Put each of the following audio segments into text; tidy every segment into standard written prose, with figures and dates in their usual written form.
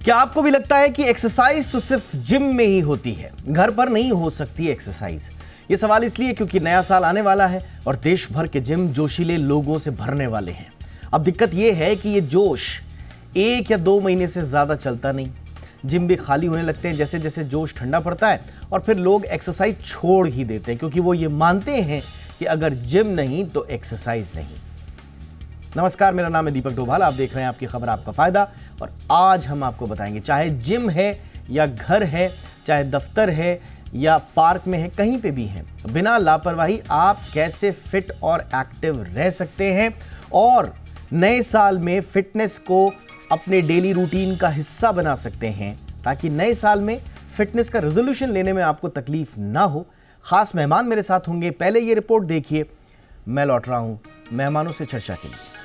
क्या आपको भी लगता है कि एक्सरसाइज तो सिर्फ जिम में ही होती है, घर पर नहीं हो सकती एक्सरसाइज? ये सवाल इसलिए क्योंकि नया साल आने वाला है और देश भर के जिम जोशीले लोगों से भरने वाले हैं। अब दिक्कत यह है कि ये जोश 1 या 2 महीने से ज्यादा चलता नहीं। जिम भी खाली होने लगते हैं जैसे जैसे जोश ठंडा पड़ता है और फिर लोग एक्सरसाइज छोड़ ही देते हैं क्योंकि वो ये मानते हैं कि अगर जिम नहीं तो एक्सरसाइज नहीं। नमस्कार, मेरा नाम है दीपक डोभाल, आप देख रहे हैं आपकी खबर आपका फायदा। और आज हम आपको बताएंगे, चाहे जिम है या घर है, चाहे दफ्तर है या पार्क में है, कहीं पे भी है, बिना लापरवाही आप कैसे फिट और एक्टिव रह सकते हैं और नए साल में फिटनेस को अपने डेली रूटीन का हिस्सा बना सकते हैं ताकि नए साल में फिटनेस का रेजोल्यूशन लेने में आपको तकलीफ ना हो। खास मेहमान मेरे साथ होंगे। पहले ये रिपोर्ट देखिए, मैं लौट रहा हूं मेहमानों से चर्चा के लिए।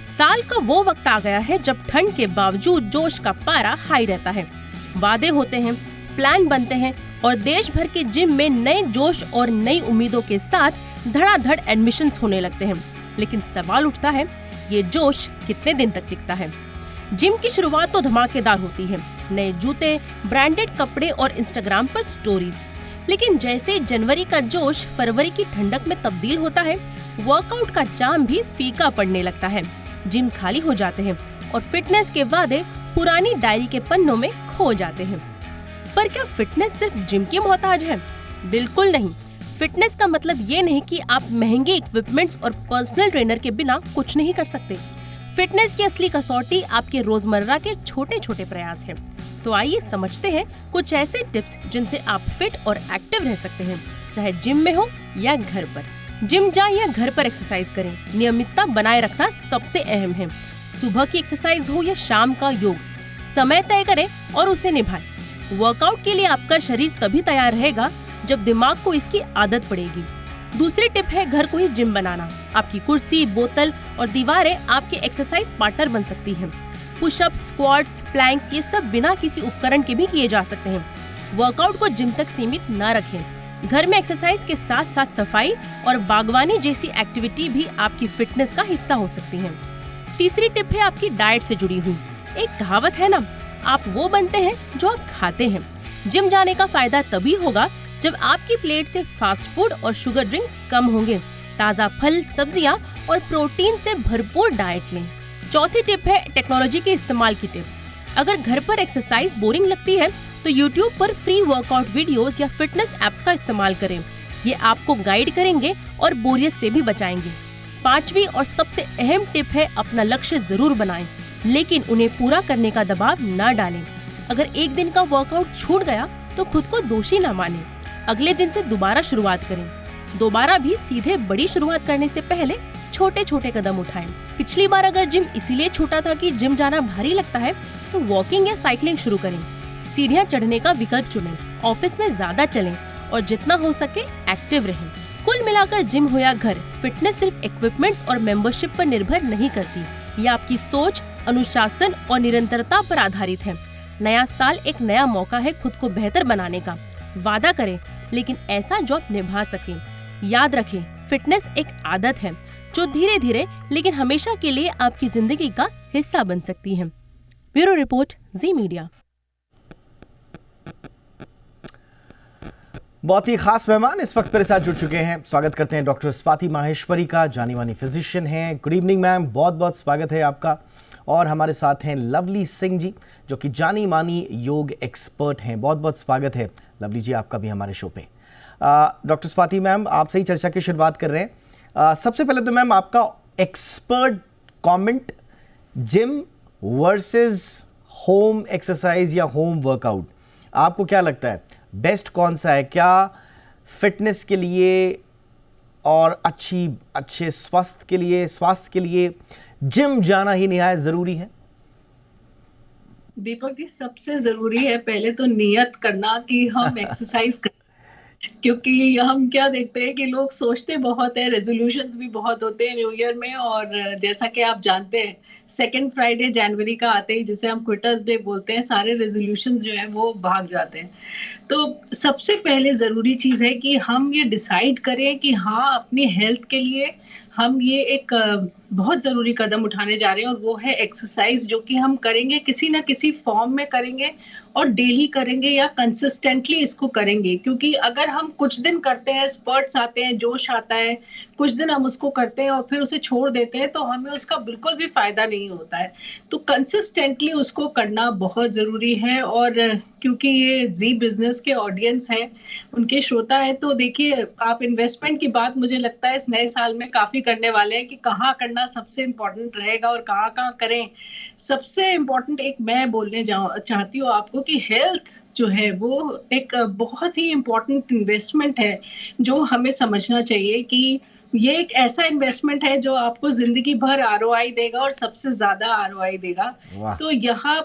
साल का वो वक्त आ गया है जब ठंड के बावजूद जोश का पारा हाई रहता है। वादे होते हैं, प्लान बनते हैं और देश भर के जिम में नए जोश और नई उम्मीदों के साथ धड़ाधड़ एडमिशन्स होने लगते हैं। लेकिन सवाल उठता है, ये जोश कितने दिन तक टिकता है? जिम की शुरुआत तो धमाकेदार होती है, नए जूते, ब्रांडेड कपड़े और इंस्टाग्राम पर स्टोरीज। लेकिन जैसे जनवरी का जोश फरवरी की ठंडक में तब्दील होता है, वर्कआउट का चार्म भी फीका पड़ने लगता है। जिम खाली हो जाते हैं और फिटनेस के वादे पुरानी डायरी के पन्नों में खो जाते हैं। पर क्या फिटनेस सिर्फ जिम की मोहताज है? बिल्कुल नहीं। फिटनेस का मतलब ये नहीं कि आप महंगे इक्विपमेंट्स और पर्सनल ट्रेनर के बिना कुछ नहीं कर सकते। फिटनेस की असली कसौटी आपके रोजमर्रा के छोटे छोटे प्रयास हैं। तो आइए समझते हैं कुछ ऐसे टिप्स जिनसे आप फिट और एक्टिव रह सकते हैं, चाहे जिम में हो या घर पर। जिम जाएं या घर पर एक्सरसाइज करें, नियमितता बनाए रखना सबसे अहम है। सुबह की एक्सरसाइज हो या शाम का योग, समय तय करें और उसे निभाएं। वर्कआउट के लिए आपका शरीर तभी तैयार रहेगा जब दिमाग को इसकी आदत पड़ेगी। दूसरी टिप है घर को ही जिम बनाना। आपकी कुर्सी, बोतल और दीवारें आपके एक्सरसाइज पार्टनर बन सकती हैं। पुशअप्स, स्क्वाट्स, प्लैंक्स, ये सब बिना किसी उपकरण के भी किए जा सकते हैं। वर्कआउट को जिम तक सीमित न रखें। घर में एक्सरसाइज के साथ साथ सफाई और बागवानी जैसी एक्टिविटी भी आपकी फिटनेस का हिस्सा हो सकती है। तीसरी टिप है आपकी डाइट से जुड़ी हुई। एक कहावत है ना, आप वो बनते हैं जो आप खाते हैं। जिम जाने का फायदा तभी होगा जब आपकी प्लेट से फास्ट फूड और शुगर ड्रिंक्स कम होंगे। ताज़ा फल, सब्जियां और प्रोटीन से भरपूर डाइट लें। चौथी टिप है टेक्नोलॉजी के इस्तेमाल की टिप। अगर घर पर एक्सरसाइज बोरिंग लगती है तो YouTube पर फ्री वर्कआउट वीडियोस या फिटनेस एप्स का इस्तेमाल करें। ये आपको गाइड करेंगे और बोरियत से भी बचाएंगे। पांचवी और सबसे अहम टिप है अपना लक्ष्य जरूर बनाएं, लेकिन उन्हें पूरा करने का दबाव ना डालें। अगर एक दिन का वर्कआउट छूट गया तो खुद को दोषी ना मानें। अगले दिन से दोबारा शुरुआत करें। दोबारा भी सीधे बड़ी शुरुआत करने से पहले छोटे छोटे कदम उठाएं। पिछली बार अगर जिम इसीलिए छूटा था कि जिम जाना भारी लगता है तो वॉकिंग या साइकिलिंग शुरू करें। सीढ़ियाँ चढ़ने का विकल्प चुनें। ऑफिस में ज्यादा चलें और जितना हो सके एक्टिव रहें। कुल मिलाकर जिम हो या घर, फिटनेस सिर्फ इक्विपमेंट्स और मेंबरशिप पर निर्भर नहीं करती। यह आपकी सोच, अनुशासन और निरंतरता पर आधारित है। नया साल एक नया मौका है खुद को बेहतर बनाने का। वादा करें, लेकिन ऐसा जो आप निभा सकें। याद रखें, फिटनेस एक आदत है जो धीरे धीरे लेकिन हमेशा के लिए आपकी जिंदगी का हिस्सा बन सकती है। ब्यूरो रिपोर्ट, जी मीडिया। बहुत ही खास मेहमान इस वक्त मेरे साथ जुड़ चुके हैं। स्वागत करते हैं डॉक्टर स्वाति माहेश्वरी का, जानी मानी फिजिशियन हैं। गुड इवनिंग मैम, बहुत बहुत स्वागत है आपका। और हमारे साथ हैं लवली सिंह जी, जो कि जानी मानी योग एक्सपर्ट हैं। बहुत बहुत स्वागत है लवली जी आपका भी हमारे शो पे। डॉक्टर स्वाति मैम, आपसे ही चर्चा की शुरुआत कर रहे हैं। सबसे पहले तो मैम आपका expert comment, gym versus home exercise या होम वर्कआउट, आपको क्या लगता है बेस्ट कौन सा है? क्या फिटनेस के लिए और अच्छे स्वास्थ्य के लिए जिम जाना ही निहायत जरूरी है? दीपक जी, सबसे जरूरी है पहले तो नियत करना कि हम एक्सरसाइज करें। क्योंकि हम क्या देखते हैं कि लोग सोचते बहुत है, रेजोल्यूशंस भी बहुत होते हैं न्यू ईयर में। और जैसा कि आप जानते हैं, सेकेंड फ्राइडे जनवरी का आते ही, जिसे हम क्विटर्स डे बोलते हैं, सारे रेजोल्यूशंस जो है वो भाग जाते हैं। तो सबसे पहले ज़रूरी चीज़ है कि हम ये डिसाइड करें कि हाँ, अपनी हेल्थ के लिए हम ये एक बहुत ज़रूरी कदम उठाने जा रहे हैं, और वो है एक्सरसाइज, जो कि हम करेंगे किसी ना किसी फॉर्म में करेंगे, और डेली करेंगे या कंसिस्टेंटली इसको करेंगे। क्योंकि अगर हम कुछ दिन करते हैं, स्पर्ट्स आते हैं, जोश आता है, कुछ दिन हम उसको करते हैं और फिर उसे छोड़ देते हैं, तो हमें उसका बिल्कुल भी फायदा नहीं होता है। तो कंसिस्टेंटली उसको करना बहुत ज़रूरी है। और क्योंकि ये जी बिजनेस के ऑडियंस है, उनके श्रोता है, तो देखिए, आप इन्वेस्टमेंट की बात मुझे लगता है इस नए साल में काफ़ी करने वाले हैं कि कहाँ करना सबसे इम्पोर्टेंट रहेगा और कहाँ कहाँ करें। सबसे इम्पोर्टेंट एक मैं बोलने चाहती हूँ आपको कि हेल्थ जो है वो एक बहुत ही इम्पोर्टेंट इन्वेस्टमेंट है, जो हमें समझना चाहिए कि ये एक ऐसा इन्वेस्टमेंट है जो आपको जिंदगी भर आरओआई देगा, और सबसे ज्यादा आरओआई देगा। वाह। तो यहाँ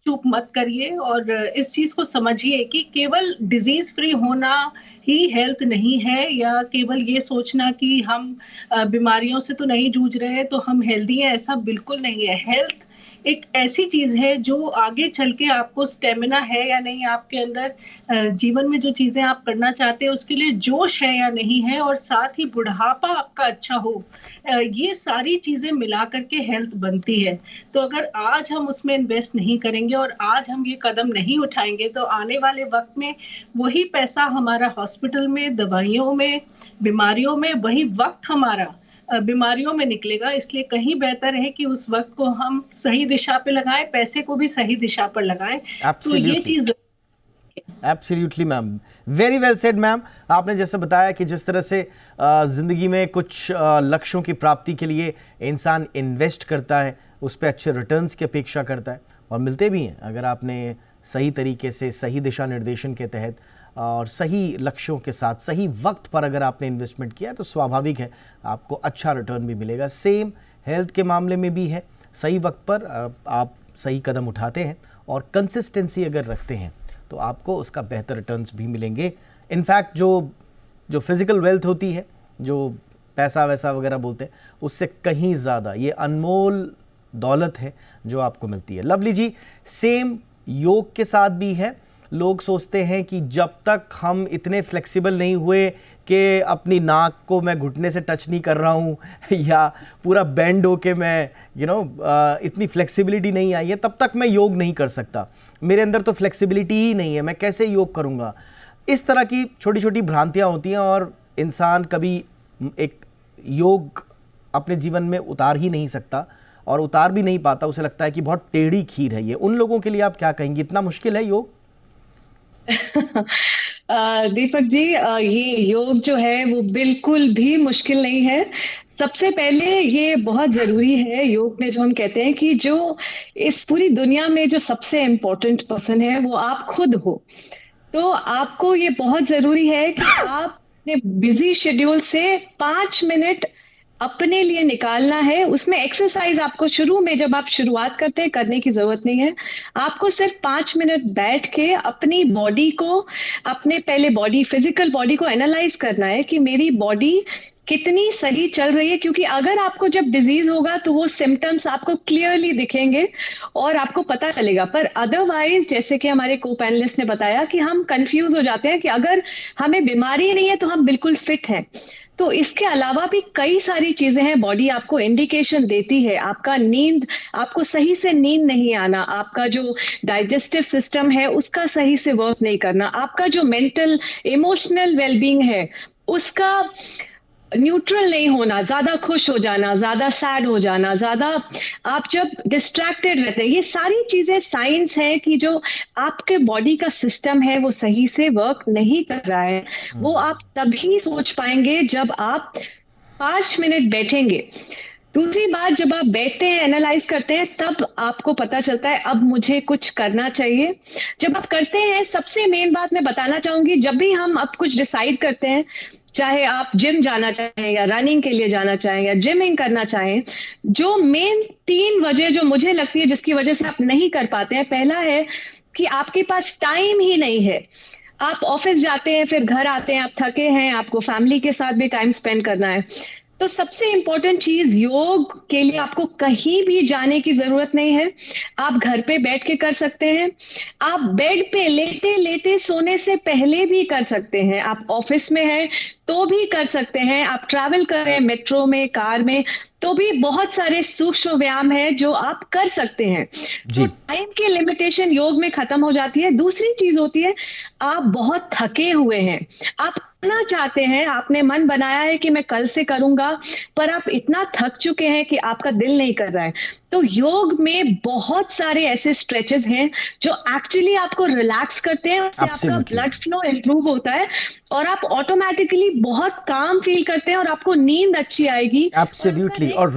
चूक मत करिए, और इस चीज को समझिए कि केवल डिजीज फ्री होना ही हेल्थ नहीं है, या केवल ये सोचना कि हम बीमारियों से तो नहीं जूझ रहे हैं तो हम हेल्दी हैं, ऐसा बिल्कुल नहीं है। हेल्थ एक ऐसी चीज है जो आगे चल के आपको स्टेमिना है या नहीं आपके अंदर, जीवन में जो चीजें आप करना चाहते हैं उसके लिए जोश है या नहीं है, और साथ ही बुढ़ापा आपका अच्छा हो, ये सारी चीजें मिला करके हेल्थ बनती है। तो अगर आज हम उसमें इन्वेस्ट नहीं करेंगे और आज हम ये कदम नहीं उठाएंगे, तो आने वाले वक्त में वही पैसा हमारा हॉस्पिटल में, दवाइयों में, बीमारियों में, वही वक्त हमारा बीमारियों में निकलेगा। इसलिए कहीं बेहतर है कि उस वक्त को हम सही दिशा पे लगाएं, पैसे को भी सही दिशा पर लगाएं। तो ये चीज absolutely ma'am, very well said ma'am. आपने जैसे बताया कि जिस तरह से जिंदगी में कुछ लक्ष्यों की प्राप्ति के लिए इंसान इन्वेस्ट करता है, उस पर अच्छे रिटर्न्स की अपेक्षा करता है, और मिलते भी हैं अगर आपने सही तरीके से, सही दिशा निर्देशन के तहत और सही लक्ष्यों के साथ सही वक्त पर अगर आपने इन्वेस्टमेंट किया तो स्वाभाविक है आपको अच्छा रिटर्न भी मिलेगा। सेम हेल्थ के मामले में भी है, सही वक्त पर आप सही कदम उठाते हैं और कंसिस्टेंसी अगर रखते हैं तो आपको उसका बेहतर रिटर्न्स भी मिलेंगे। इनफैक्ट जो फिज़िकल वेल्थ होती है, जो पैसा वैसा वगैरह बोलते हैं, उससे कहीं ज़्यादा ये अनमोल दौलत है जो आपको मिलती है। लवली जी, सेम योग के साथ भी है। लोग सोचते हैं कि जब तक हम इतने फ्लेक्सिबल नहीं हुए कि अपनी नाक को मैं घुटने से टच नहीं कर रहा हूँ या पूरा बेंड होके मैं इतनी फ्लेक्सिबिलिटी नहीं आई है, तब तक मैं योग नहीं कर सकता। मेरे अंदर तो फ्लेक्सिबिलिटी ही नहीं है, मैं कैसे योग करूँगा। इस तरह की छोटी छोटी भ्रांतियाँ होती हैं और इंसान कभी एक योग अपने जीवन में उतार ही नहीं सकता और उतार भी नहीं पाता। उसे लगता है कि बहुत टेढ़ी खीर है ये। उन लोगों के लिए आप क्या कहेंगे, इतना मुश्किल है योग? दीपक जी, ये योग जो है वो बिल्कुल भी मुश्किल नहीं है। सबसे पहले ये बहुत जरूरी है योग में, जो हम कहते हैं कि जो इस पूरी दुनिया में जो सबसे इम्पोर्टेंट पर्सन है वो आप खुद हो। तो आपको ये बहुत जरूरी है कि आप अपने बिजी शेड्यूल से 5 मिनट अपने लिए निकालना है। उसमें एक्सरसाइज आपको शुरू में, जब आप शुरुआत करते हैं, करने की जरूरत नहीं है। आपको सिर्फ 5 मिनट बैठ के अपनी बॉडी को, अपने पहले बॉडी, फिजिकल बॉडी को एनालाइज करना है कि मेरी बॉडी कितनी सही चल रही है। क्योंकि अगर आपको जब डिजीज होगा तो वो सिम्टम्स आपको क्लियरली दिखेंगे और आपको पता चलेगा। पर अदरवाइज, जैसे कि हमारे को पैनलिस्ट ने बताया, कि हम कंफ्यूज हो जाते हैं कि अगर हमें बीमारी नहीं है तो हम बिल्कुल फिट हैं। तो इसके अलावा भी कई सारी चीजें हैं। बॉडी आपको इंडिकेशन देती है। आपका नींद, आपको सही से नींद नहीं आना, आपका जो डाइजेस्टिव सिस्टम है उसका सही से वर्क नहीं करना, आपका जो मेंटल इमोशनल वेलबींग है उसका न्यूट्रल नहीं होना, ज्यादा खुश हो जाना, ज्यादा सैड हो जाना, ज्यादा आप जब डिस्ट्रैक्टेड रहते हैं, ये सारी चीजें साइंस है कि जो आपके बॉडी का सिस्टम है वो सही से वर्क नहीं कर रहा है। वो आप तभी सोच पाएंगे जब आप 5 मिनट बैठेंगे। दूसरी बात, जब आप बैठते हैं, एनालाइज करते हैं, तब आपको पता चलता है अब मुझे कुछ करना चाहिए। जब आप करते हैं, सबसे मेन बात मैं बताना चाहूंगी, जब भी हम अब कुछ डिसाइड करते हैं, चाहे आप जिम जाना चाहें या रनिंग के लिए जाना चाहें या जिमिंग करना चाहें, जो मेन 3 वजह जो मुझे लगती है जिसकी वजह से आप नहीं कर पाते हैं, पहला है कि आपके पास टाइम ही नहीं है। आप ऑफिस जाते हैं, फिर घर आते हैं, आप थके हैं, आपको फैमिली के साथ भी टाइम स्पेंड करना है। तो सबसे इम्पोर्टेंट चीज, योग के लिए आपको कहीं भी जाने की जरूरत नहीं है। आप घर पे बैठ के कर सकते हैं, आप बेड पे लेटे लेटे सोने से पहले भी कर सकते हैं, आप ऑफिस में हैं तो भी कर सकते हैं, आप ट्रैवल कर रहे हैं मेट्रो में, कार में, तो भी बहुत सारे सूक्ष्म व्यायाम है जो आप कर सकते हैं। तो जी। टाइम की लिमिटेशन योग में खत्म हो जाती है। दूसरी चीज होती है, आप बहुत थके हुए हैं, आप करना चाहते हैं, आपने मन बनाया है कि मैं कल से करूंगा, पर आप इतना थक चुके हैं कि आपका दिल नहीं कर रहा है। तो योग में बहुत सारे ऐसे स्ट्रेचेस हैं जो एक्चुअली आपको रिलैक्स करते हैं, उससे आपका Absolutely. ब्लड फ्लो इंप्रूव होता है और आप ऑटोमेटिकली बहुत काम फील करते हैं और आपको नींद अच्छी आएगी। एब्सोल्युटली। और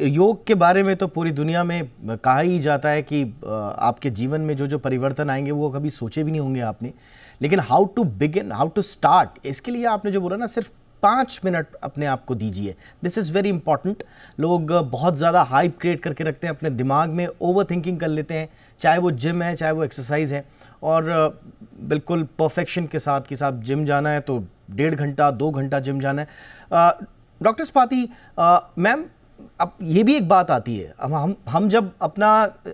योग के बारे में तो पूरी दुनिया में कहा ही जाता है कि आपके जीवन में जो जो परिवर्तन आएंगे वो कभी सोचे भी नहीं होंगे आपने। लेकिन how to begin, how to start, इसके लिए आपने जो बोला ना, सिर्फ 5 मिनट अपने आप को दीजिए। This is very important. लोग बहुत ज़्यादा हाइप क्रिएट करके रखते हैं अपने दिमाग में, ओवर थिंकिंग कर लेते हैं, चाहे वो जिम है चाहे वो एक्सरसाइज है, और बिल्कुल परफेक्शन के साथ कि साहब जिम जाना है तो 1.5 घंटा 2 घंटा जिम जाना है। डॉक्टर स्वाति मैम, अब ये भी एक बात आती है, हम जब अपना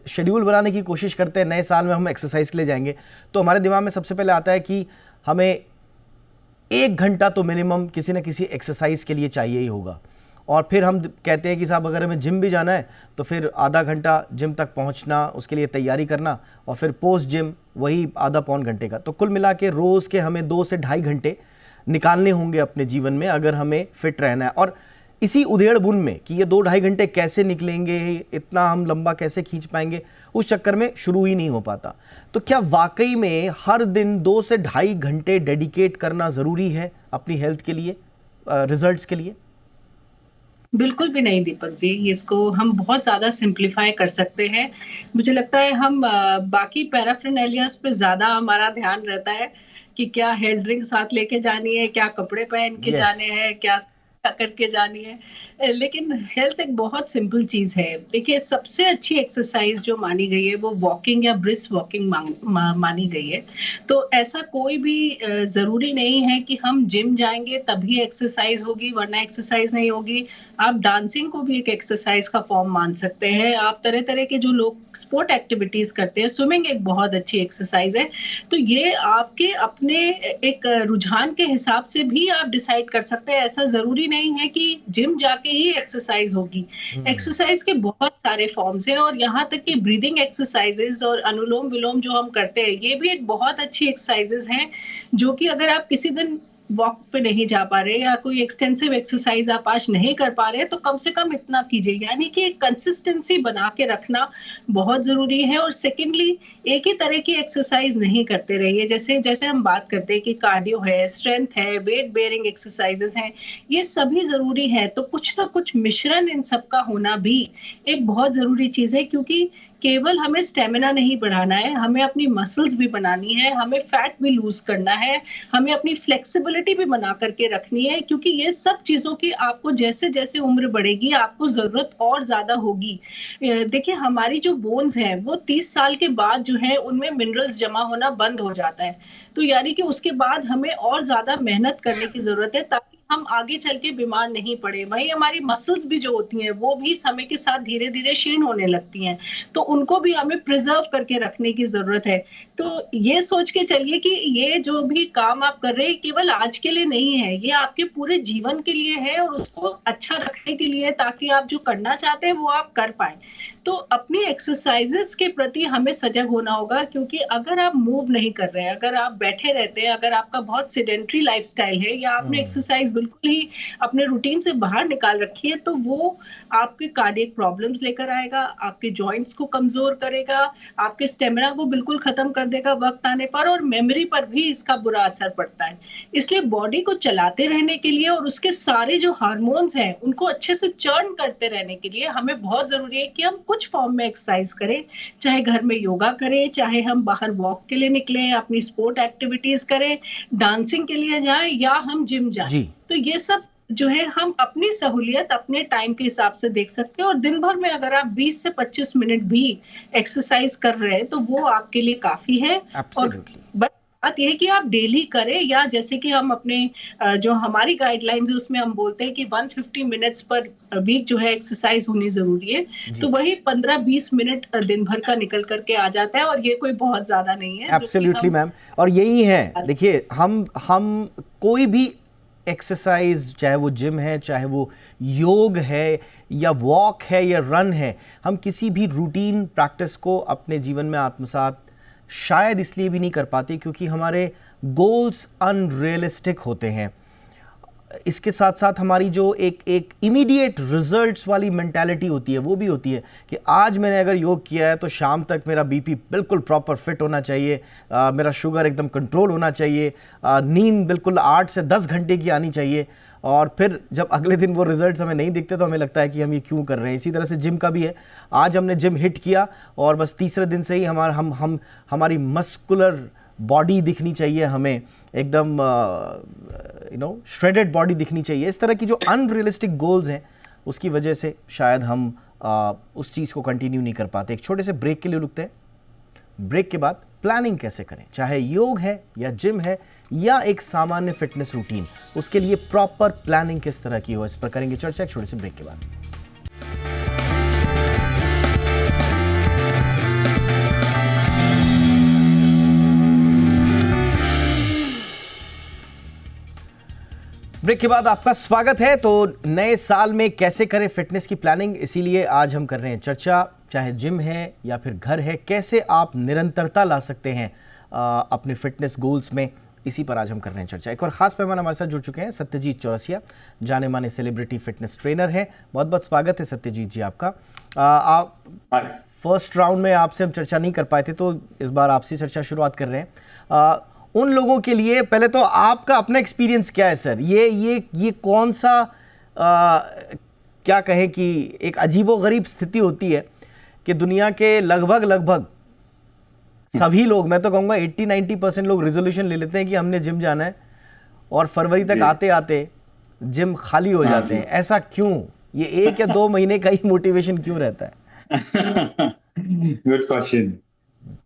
शेड्यूल बनाने की कोशिश करते हैं, नए साल में हम एक्सरसाइज के लिए जाएंगे, तो हमारे दिमाग में सबसे पहले आता है कि हमें 1 घंटा तो मिनिमम किसी न किसी एक्सरसाइज के लिए चाहिए ही होगा। और फिर हम कहते हैं कि साहब अगर हमें जिम भी जाना है तो फिर आधा घंटा जिम तक पहुंचना, उसके लिए तैयारी करना, और फिर पोस्ट जिम वही आधा पौन घंटे का। तो कुल मिला के रोज़ के हमें 2 से ढाई घंटे निकालने होंगे अपने जीवन में अगर हमें फिट रहना है। और इसी उधेड़ बुन में कि ये 2-2.5 घंटे कैसे निकलेंगे, इतना हम लंबा कैसे खींच पाएंगे, उस चक्कर में शुरू ही नहीं हो पाता। तो क्या वाकई में हर दिन 2 से ढाई घंटे डेडिकेट करना ज़रूरी है अपनी हेल्थ के लिए, रिजल्ट्स के लिए? बिल्कुल भी नहीं दीपक जी, इसको हम बहुत ज़्यादा सिंप्लीफाई कर सकते हैं। मुझे लगता है हम बाकी पैराफर्नैलियाज पे ज़्यादा हमारा ध्यान रहता है कि क्या हेल्थ ड्रिंक साथ लेके जानी है, क्या कपड़े पहन के जाने हैं, क्या करके जानी है। लेकिन हेल्थ एक बहुत सिंपल चीज़ है। देखिए, सबसे अच्छी एक्सरसाइज जो मानी गई है वो वॉकिंग या ब्रिस्क वॉकिंग मानी गई है। तो ऐसा कोई भी ज़रूरी नहीं है कि हम जिम जाएंगे तभी एक्सरसाइज होगी वरना एक्सरसाइज नहीं होगी। आप डांसिंग को भी एक एक्सरसाइज का फॉर्म मान सकते हैं। आप तरह तरह के जो लोग स्पोर्ट एक्टिविटीज़ करते हैं, स्विमिंग एक बहुत अच्छी एक्सरसाइज है। तो ये आपके अपने एक रुझान के हिसाब से भी आप डिसाइड कर सकते हैं। ऐसा ज़रूरी नहीं है कि जिम जाके ही एक्सरसाइज होगी। एक्सरसाइज के बहुत सारे फॉर्म्स हैं और यहाँ तक कि ब्रीदिंग एक्सरसाइजेज और अनुलोम विलोम जो हम करते हैं, ये भी एक बहुत अच्छी एक्सरसाइजेज हैं जो कि अगर आप किसी दिन वॉक पे नहीं जा पा रहे या कोई एक्सटेंसिव एक्सरसाइज आप आज नहीं कर पा रहे तो कम से कम इतना कीजिए। यानी कि कंसिस्टेंसी बना के रखना बहुत ज़रूरी है। और सेकेंडली, एक ही तरह की एक्सरसाइज नहीं करते रहिए। जैसे जैसे हम बात करते हैं कि कार्डियो है, स्ट्रेंथ है, वेट बेयरिंग एक्सरसाइजेस हैं, ये सभी ज़रूरी है। तो कुछ ना कुछ मिश्रण इन सब का होना भी एक बहुत ज़रूरी चीज़ है, क्योंकि केवल हमें स्टेमिना नहीं बढ़ाना है, हमें अपनी मसल्स भी बनानी है, हमें फैट भी लूज करना है, हमें अपनी फ्लेक्सिबिलिटी भी बना करके रखनी है, क्योंकि ये सब चीज़ों की आपको जैसे जैसे उम्र बढ़ेगी आपको ज़रूरत और ज़्यादा होगी। देखिए, हमारी जो बोन्स हैं वो 30 साल के बाद जो है उनमें मिनरल्स जमा होना बंद हो जाता है। तो यानी कि उसके बाद हमें और ज़्यादा मेहनत करने की ज़रूरत है ताकि हम आगे चल के बीमार नहीं पड़े। वहीं हमारी मसल्स भी जो होती हैं वो भी समय के साथ धीरे धीरे क्षीण होने लगती हैं, तो उनको भी हमें प्रिजर्व करके रखने की ज़रूरत है। तो ये सोच के चलिए कि ये जो भी काम आप कर रहे हैं केवल आज के लिए नहीं है, ये आपके पूरे जीवन के लिए है और उसको अच्छा रखने के लिए, ताकि आप जो करना चाहते हैं वो आप कर पाए। तो अपनी एक्सरसाइजेस के प्रति हमें सजग होना होगा, क्योंकि अगर आप मूव नहीं कर रहे हैं, अगर आप बैठे रहते हैं, अगर आपका बहुत सेडेंट्री लाइफस्टाइल है या आपने एक्सरसाइज बिल्कुल ही अपने रूटीन से बाहर निकाल रखी है, तो वो आपके कार्डियक प्रॉब्लम्स लेकर आएगा, आपके जॉइंट्स को कमजोर करेगा, आपके स्टेमिना को बिल्कुल खत्म कर देगा वक्त आने पर, और मेमोरी पर भी इसका बुरा असर पड़ता है। इसलिए बॉडी को चलाते रहने के लिए और उसके सारे जो हार्मोन्स हैं उनको अच्छे से चर्न करते रहने के लिए हमें बहुत जरूरी है कि हम कुछ फॉर्म में एक्सरसाइज करें, चाहे घर में योगा करें, चाहे हम बाहर वॉक के लिए निकले, अपनी स्पोर्ट एक्टिविटीज करें, डांसिंग के लिए जाएं या हम जिम जाएं। तो ये सब जो है हम अपनी सहूलियत अपने टाइम के हिसाब से देख सकते हैं। और दिन भर में अगर आप 20 से 25 मिनट भी एक्सरसाइज कर रहे हैं तो वो आपके लिए काफी है। और बस बात यह है कि आप डेली करें, या जैसे कि हम अपने जो हमारी गाइडलाइंस है उसमें हम बोलते हैं कि 150 मिनट्स पर वीक जो है एक्सरसाइज होनी जरूरी है। जी। तो वही 15-20 मिनट दिन भर का निकल करके आ जाता है, और ये कोई बहुत ज्यादा नहीं है। जो कि एब्सोल्युटली हम मैम, और यही है, देखिए हम कोई भी एक्सरसाइज, चाहे वो जिम है, चाहे वो योग है, या वॉक है, या रन है, हम किसी भी रूटीन प्रैक्टिस को अपने जीवन में आत्मसात शायद इसलिए भी नहीं कर पाते क्योंकि हमारे गोल्स अनरियलिस्टिक होते हैं। इसके साथ साथ हमारी जो एक इमीडिएट रिजल्ट्स वाली मेंटालिटी होती है वो भी होती है कि आज मैंने अगर योग किया है तो शाम तक मेरा बीपी बिल्कुल प्रॉपर फिट होना चाहिए, मेरा शुगर एकदम कंट्रोल होना चाहिए, नींद बिल्कुल 8 से 10 घंटे की आनी चाहिए, और फिर जब अगले दिन वो रिजल्ट्स हमें नहीं दिखते तो हमें लगता है कि हम ये क्यों कर रहे हैं। इसी तरह से जिम का भी है, आज हमने जिम हिट किया और बस तीसरे दिन से ही हमारी मस्कुलर बॉडी दिखनी चाहिए, हमें एकदम श्रेडेड बॉडी दिखनी चाहिए। इस तरह की जो अनरियलिस्टिक गोल्स हैं उसकी वजह से शायद हम उस चीज़ को कंटिन्यू नहीं कर पाते। एक छोटे से ब्रेक के लिए रुकते हैं, ब्रेक के बाद प्लानिंग कैसे करें, चाहे योग है या जिम है या एक सामान्य फिटनेस रूटीन, उसके लिए प्रॉपर प्लानिंग किस तरह की हो, इस पर करेंगे चर्चा एक छोटे से ब्रेक के बाद। ब्रेक के बाद आपका स्वागत है। तो नए साल में कैसे करें फिटनेस की प्लानिंग, इसीलिए आज हम कर रहे हैं चर्चा, चाहे जिम है या फिर घर है, कैसे आप निरंतरता ला सकते हैं अपने फिटनेस गोल्स में, इसी पर आज हम कर रहे हैं चर्चा। एक और खास मेहमान हमारे साथ जुड़ चुके हैं, सत्यजीत चौरसिया, जाने माने सेलिब्रिटी फिटनेस ट्रेनर हैं। बहुत बहुत स्वागत है सत्यजीत जी आपका। आप फर्स्ट राउंड में आपसे हम चर्चा नहीं कर पाए थे तो इस बार आपसे चर्चा शुरुआत कर रहे हैं। उन लोगों के लिए पहले तो आपका अपना एक्सपीरियंस क्या है सर, ये कौन सा क्या कहें कि एक अजीबोगरीब स्थिति होती है कि दुनिया के लगभग सभी लोग, मैं तो कहूँगा 80-90% लोग रेजोल्यूशन ले लेते हैं कि हमने जिम जाना है और फरवरी तक आते आते जिम खाली हो जाते हैं। ऐसा क्यों? ये 1 या 2 महीने का ही मोटिवेशन क्यों रहता है? Good question.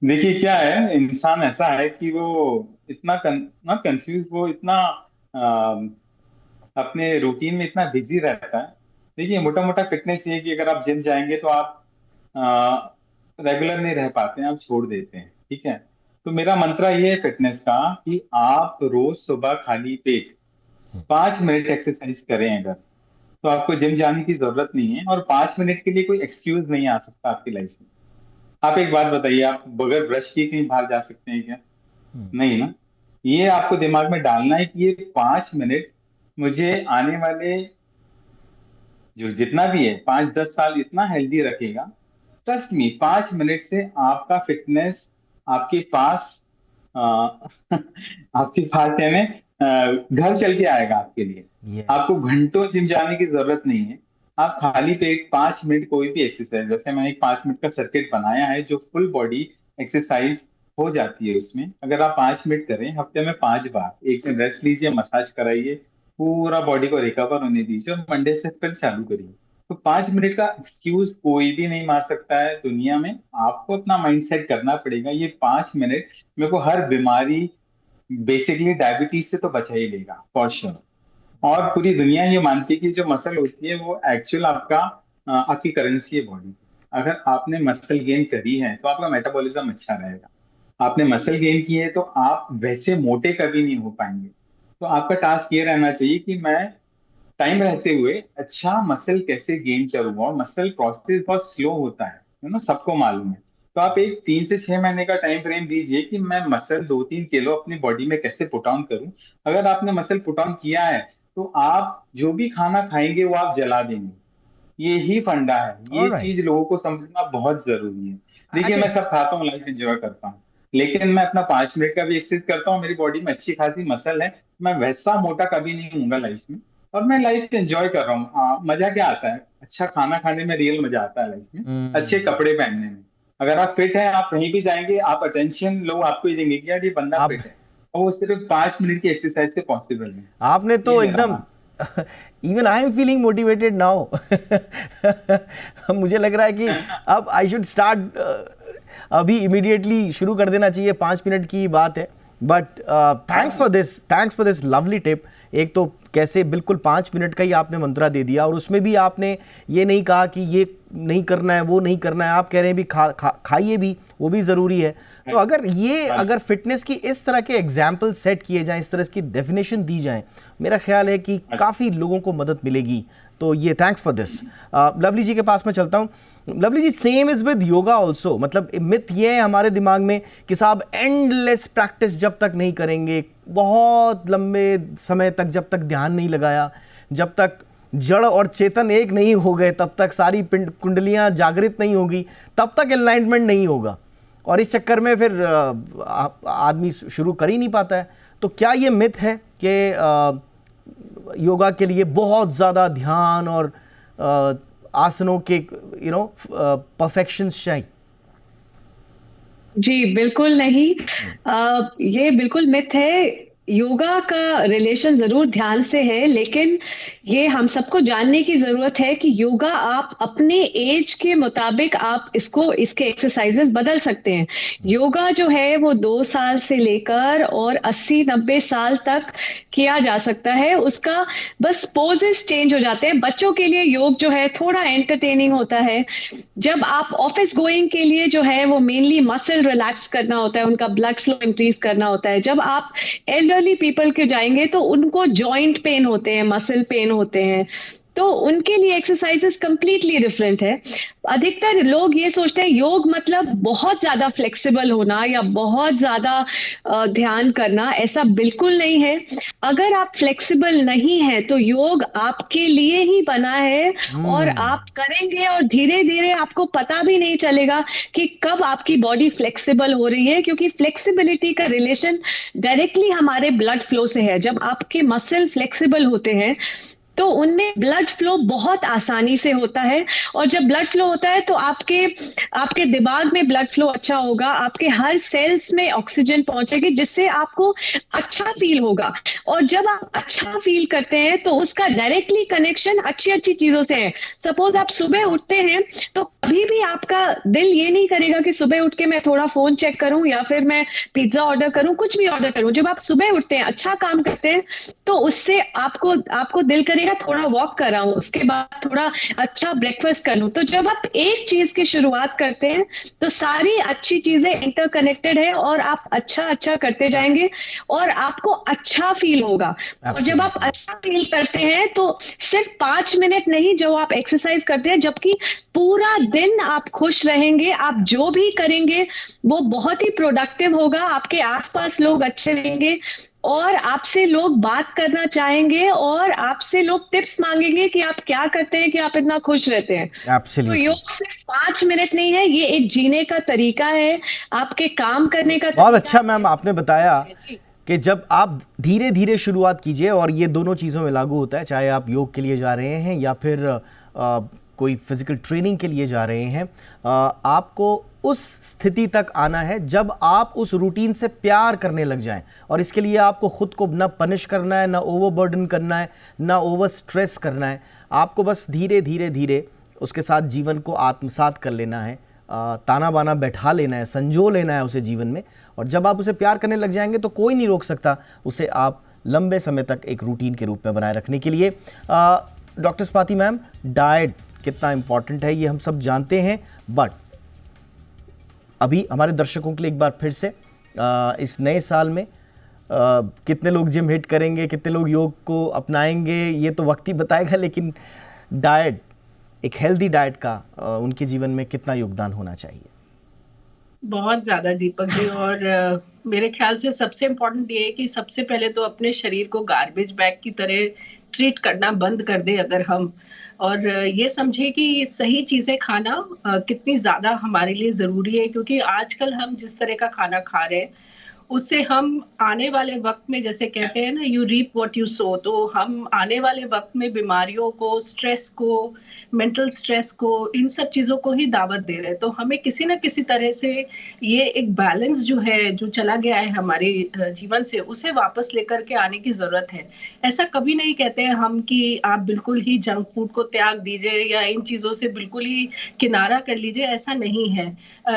देखिए क्या है, इंसान ऐसा है कि वो इतना नॉट कंफ्यूज, वो इतना अपने रूटीन में इतना बिजी रहता है। देखिए मोटा मोटा फिटनेस ये है कि अगर आप जिम जाएंगे तो आप रेगुलर नहीं रह पाते हैं, आप छोड़ देते हैं, ठीक है। तो मेरा मंत्रा ये है फिटनेस का कि आप रोज सुबह खाली पेट 5 मिनट एक्सरसाइज करें अगर, तो आपको जिम जाने की जरूरत नहीं है, और 5 मिनट के लिए कोई एक्सक्यूज नहीं आ सकता आपकी लाइफ में। आप एक बात बताइए, आप बगैर ब्रश किए कहीं बाहर जा सकते हैं क्या? नहीं ना। ये आपको दिमाग में डालना है कि ये 5 मिनट मुझे आने वाले जो जितना भी है 5-10 साल इतना हेल्दी रखेगा। ट्रस्ट मी, 5 मिनट से आपका फिटनेस आपके पास आपके पास यानी घर चल के आएगा आपके लिए। Yes. आपको घंटों जिम जाने की जरूरत नहीं है। आप खाली पेट 5 मिनट कोई भी एक्सरसाइज, जैसे मैंने एक 5 मिनट का सर्किट बनाया है जो फुल बॉडी एक्सरसाइज हो जाती है, उसमें अगर आप 5 मिनट करें हफ्ते में 5 बार, एक दिन रेस्ट लीजिए, मसाज कराइए, पूरा बॉडी को रिकवर होने दीजिए और मंडे से फिर चालू करिए। तो 5 मिनट का एक्सक्यूज कोई भी नहीं मार सकता है दुनिया में। आपको अपना माइंडसेट करना पड़ेगा, ये 5 मिनट मेरे को हर बीमारी, बेसिकली डायबिटीज से तो बचा ही लेगा फॉर श्योर। और पूरी दुनिया ये मानती है कि जो मसल होती है वो एक्चुअल आपकी करेंसी है बॉडी। अगर आपने मसल गेन करी है तो आपका मेटाबॉलिज्म अच्छा रहेगा। आपने मसल गेन की है तो आप वैसे मोटे कभी नहीं हो पाएंगे। तो आपका टास्क ये रहना चाहिए कि मैं टाइम रहते हुए अच्छा मसल कैसे गेन करूंगा, और मसल प्रोसेस बहुत स्लो होता है ना, सबको मालूम है। तो आप एक 3 से 6 महीने का टाइम फ्रेम दीजिए कि मैं मसल 2-3 किलो अपनी बॉडी में कैसे पुट ऑन करूं। अगर आपने मसल पुट ऑन किया है तो आप जो भी खाना खाएंगे वो आप जला देंगे। ये ही फंडा है, ये चीज लोगों को समझना बहुत जरूरी है। देखिए मैं सब खाता हूँ, लाइफ एंजॉय करता हूँ, लेकिन मैं अपना 5 मिनट का भी एक्सरसाइज करता हूँ। मेरी बॉडी में अच्छी खासी मसल है, मैं वैसा मोटा कभी नहीं हूँगा लाइफ में, और मैं लाइफ एंजॉय कर रहा हूँ। मजा क्या आता है? अच्छा खाना खाने में रियल मजा आता है लाइफ में, अच्छे कपड़े पहनने में। अगर आप फिट हैं, आप कहीं भी जाएंगे, आप अटेंशन लोग आपको ही देंगे कि यार ये बंदा फिट है, और वो सिर्फ 5 मिनट की एक्सरसाइज से पॉसिबल है। आपने तो एकदम even I am feeling motivated now. मुझे लग रहा है कि अब आई शुड स्टार्ट, अभी इमीडिएटली शुरू कर देना चाहिए। 5 मिनट की बात है, but thanks for this lovely tip. एक तो कैसे बिल्कुल 5 मिनट का ही आपने मंत्रा दे दिया, और उसमें भी आपने ये नहीं कहा कि ये नहीं करना है, वो नहीं करना है। आप कह रहे हैं भी खाइए भी, वो भी ज़रूरी है। तो अगर फिटनेस की इस तरह के एग्जाम्पल सेट किए जाएं, इस तरह की डेफिनेशन दी जाए, मेरा ख्याल है कि काफ़ी लोगों को मदद मिलेगी। तो ये thanks for this. Lovely ji के पास मैं चलता हूँ। Lovely ji, same is with yoga also. मतलब मिथ ये है हमारे दिमाग में कि साहब एंडलेस प्रैक्टिस जब तक नहीं करेंगे, बहुत लंबे समय तक जब तक ध्यान नहीं लगाया, जब तक जड़ और चेतन एक नहीं हो गए, तब तक सारी कुंडलियां जागृत नहीं होगी, तब तक एनलाइटमेंट नहीं होगा, और इस चक्कर में फिर आदमी शुरू कर ही नहीं पाता है। तो क्या ये मिथ है कि योगा के लिए बहुत ज़्यादा ध्यान और आसनों के परफेक्शन चाहिए? जी बिल्कुल नहीं। ये बिल्कुल मिथ है। योगा का रिलेशन जरूर ध्यान से है, लेकिन ये हम सबको जानने की जरूरत है कि योगा आप अपने एज के मुताबिक आप इसके एक्सरसाइजेस बदल सकते हैं। योगा जो है वो 2 साल से लेकर और 80-90 साल तक किया जा सकता है। उसका बस पोजेस चेंज हो जाते हैं। बच्चों के लिए योग जो है थोड़ा एंटरटेनिंग होता है। जब आप ऑफिस गोइंग के लिए जो है वो मेनली मसल रिलैक्स करना होता है, उनका ब्लड फ्लो इंक्रीज करना होता है। जब आप एल्डरली पीपल के जाएंगे तो उनको जॉइंट पेन होते हैं, मसल पेन होते हैं, तो उनके लिए एक्सरसाइजेस कंप्लीटली डिफरेंट है। अधिकतर लोग ये सोचते हैं योग मतलब बहुत ज्यादा फ्लेक्सिबल होना या बहुत ज्यादा ध्यान करना। ऐसा बिल्कुल नहीं है। अगर आप फ्लेक्सिबल नहीं है तो योग आपके लिए ही बना है, और आप करेंगे और धीरे धीरे आपको पता भी नहीं चलेगा कि कब आपकी बॉडी फ्लेक्सिबल हो रही है, क्योंकि फ्लेक्सिबिलिटी का रिलेशन डायरेक्टली हमारे ब्लड फ्लो से है। जब आपके मसल फ्लेक्सिबल होते हैं तो उनमें ब्लड फ्लो बहुत आसानी से होता है, और जब ब्लड फ्लो होता है तो आपके दिमाग में ब्लड फ्लो अच्छा होगा, आपके हर सेल्स में ऑक्सीजन पहुंचेगी, जिससे आपको अच्छा फील होगा। और जब आप अच्छा फील करते हैं तो उसका डायरेक्टली कनेक्शन अच्छी अच्छी चीजों से है। सपोज आप सुबह उठते हैं तो कभी भी आपका दिल ये नहीं करेगा कि सुबह उठ के मैं थोड़ा फोन चेक करूं या फिर मैं पिज्जा ऑर्डर करूं, कुछ भी ऑर्डर करूं। जब आप सुबह उठते हैं, अच्छा काम करते हैं, तो उससे आपको दिल करेगा थोड़ा वॉक कर रहा हूं, उसके बाद थोड़ा अच्छा ब्रेकफास्ट कर लूं। तो जब आप एक चीज की शुरुआत करते हैं तो सारी अच्छी चीजें इंटरकनेक्टेड है, और आप अच्छा करते जाएंगे और आपको अच्छा फील होगा। और जब आप अच्छा फील करते हैं तो सिर्फ 5 मिनट नहीं जो आप एक्सरसाइज करते हैं, जबकि पूरा दिन आप खुश रहेंगे। आप जो भी करेंगे वो बहुत ही प्रोडक्टिव होगा, आपके आसपास लोग अच्छे रहेंगे, और आपसे लोग बात करना चाहेंगे, और आपसे लोग टिप्स मांगेंगे कि आप क्या करते हैं कि आप इतना खुश रहते हैं। Absolutely. तो योग सिर्फ 5 मिनट नहीं है, ये एक जीने का तरीका है, आपके काम करने का बहुत तरीका अच्छा है। मैम आपने बताया कि जब आप धीरे धीरे शुरुआत कीजिए, और ये दोनों चीज़ों में लागू होता है, चाहे आप योग के लिए जा रहे हैं या फिर कोई फिजिकल ट्रेनिंग के लिए जा रहे हैं। आपको उस स्थिति तक आना है जब आप उस रूटीन से प्यार करने लग जाएं, और इसके लिए आपको खुद को ना पनिश करना है, ना ओवरबर्डन करना है, ना ओवर स्ट्रेस करना है। आपको बस धीरे धीरे उसके साथ जीवन को आत्मसात कर लेना है, ताना बाना बैठा लेना है, संजो लेना है उसे जीवन में। और जब आप उसे प्यार करने लग जाएंगे तो कोई नहीं रोक सकता उसे आप लंबे समय तक एक रूटीन के रूप में बनाए रखने के लिए। डॉक्टर स्वाति मैम, डाइट कितना इंपॉर्टेंट है ये हम सब जानते हैं, बट अभी हमारे दर्शकों के लिए एक बार फिर से इस नए साल में कितने लोग जिम हिट करेंगे, कितने लोग योग को अपनाएंगे, ये तो वक्त ही बताएगा, लेकिन डाइट, एक हेल्दी डाइट का उनके जीवन में कितना योगदान होना चाहिए? बहुत ज्यादा दीपक जी, और मेरे ख्याल से सबसे इम्पोर्टेंट ये है कि सबसे पहले तो अपने शरीर को गार्बेज बैग की तरह ट्रीट करना बंद कर दे अगर हम, और ये समझे कि सही चीजें खाना कितनी ज्यादा हमारे लिए जरूरी है। क्योंकि आजकल हम जिस तरह का खाना खा रहे हैं उससे हम आने वाले वक्त में, जैसे कहते हैं ना, you reap what you sow, तो हम आने वाले वक्त में बीमारियों को, स्ट्रेस को, मेंटल स्ट्रेस को, इन सब चीज़ों को ही दावत दे रहे हैं। तो हमें किसी न किसी तरह से ये एक बैलेंस जो है, जो चला गया है हमारे जीवन से, उसे वापस लेकर के आने की ज़रूरत है। ऐसा कभी नहीं कहते हैं हम कि आप बिल्कुल ही जंक फूड को त्याग दीजिए या इन चीज़ों से बिल्कुल ही किनारा कर लीजिए, ऐसा नहीं है।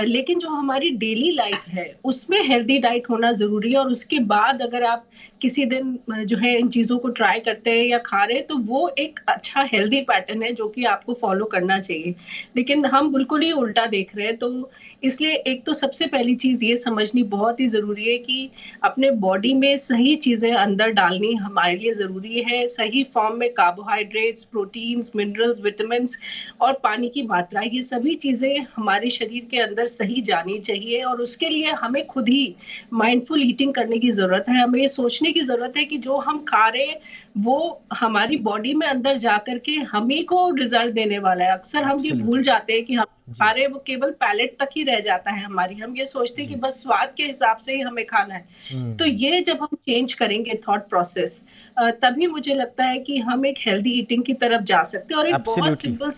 लेकिन जो हमारी डेली लाइफ है उसमें हेल्दी डाइट होना होना ज़रूरी है, और उसके बाद अगर आप किसी दिन जो है इन चीज़ों को ट्राई करते हैं या खा रहे हैं, तो वो एक अच्छा हेल्दी पैटर्न है जो कि आपको फॉलो करना चाहिए। लेकिन हम बिल्कुल ही उल्टा देख रहे हैं, तो इसलिए एक तो सबसे पहली चीज़ ये समझनी बहुत ही ज़रूरी है कि अपने बॉडी में सही चीज़ें अंदर डालनी हमारे लिए ज़रूरी है। सही फॉर्म में कार्बोहाइड्रेट्स, प्रोटीन्स, मिनरल्स, विटामिन्स और पानी की मात्रा, ये सभी चीज़ें हमारे शरीर के अंदर सही जानी चाहिए, और उसके लिए हमें खुद ही माइंडफुल ईटिंग करने की ज़रूरत है। हमें ये सोचने की ज़रूरत है कि जो हम खा रहे हैं वो हमारी बॉडी में अंदर जाकर के हम ही को रिजल्ट देने वाला है। अक्सर हम ये भूल जाते हैं कि हम खा रहे हैं वो केवल पैलेट तक ही रह जाता है हमारी। हम ये सोचते हैं कि बस स्वाद के हिसाब से ही हमें खाना है। तो ये जब हम चेंज करेंगे थॉट प्रोसेस, तभी मुझे लगता है कि हम एक हेल्दी ईटिंग की तरफ जा सकते हैं। और एक बहुत सिंपल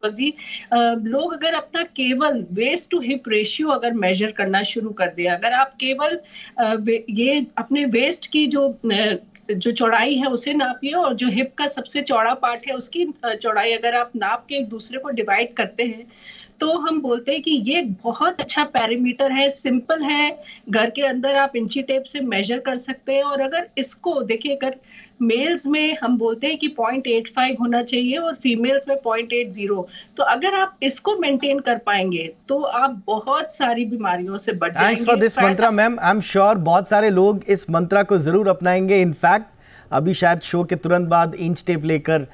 जी, लोग अगर अपना केवल वेस्ट टू हिप रेशियो अगर मेजर करना शुरू कर दिया, अगर आप केवल ये अपने वेस्ट की जो चौड़ाई है उसे नापिए, और जो हिप का सबसे चौड़ा पार्ट है उसकी चौड़ाई अगर आप नाप के एक दूसरे को डिवाइड करते हैं, तो हम बोलते हैं कि ये बहुत अच्छा पैरामीटर है, सिंपल है, घर के अंदर आप इंची टेप से मेजर कर सकते हैं। और अगर इसको देखिए, अगर मेल्स में हम बोलते हैं कि 0.85 होना चाहिए और फीमेल्स में 0.80, तो अगर आप इसको मेंटेन कर पाएंगे तो आप बहुत सारी बीमारियों से बच जाएंगे। Thanks for this Mantra ma'am. I am sure बहुत सारे लोग इस मंत्रा को जरूर अपनाएंगे। इनफैक्ट अभी शायद शो के तुरंत बाद इंच टेप लेकर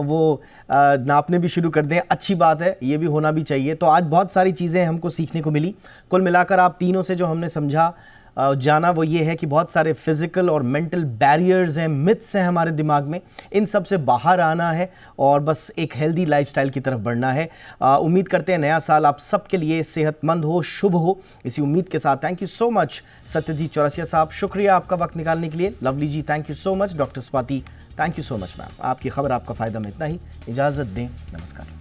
वो नापने भी शुरू कर दें। अच्छी बात है, ये भी होना भी चाहिए। तो आज बहुत सारी चीज़ें हमको सीखने को मिली। कुल मिलाकर आप तीनों से जो हमने समझा जाना वो ये है कि बहुत सारे फिजिकल और मेंटल बैरियर्स हैं, मिथ्स हैं हमारे दिमाग में, इन सब से बाहर आना है और बस एक हेल्दी लाइफस्टाइल की तरफ बढ़ना है। उम्मीद करते हैं नया साल आप सबके लिए सेहतमंद हो, शुभ हो। इसी उम्मीद के साथ thank you so much Satyajit Chaurasia साहब, शुक्रिया आपका वक्त निकालने के लिए। Lovely ji thank you so much. Doctor Swati thank you so much ma'am. आपकी खबर आपका फ़ायदा में इतना ही। इजाज़त दें, नमस्कार।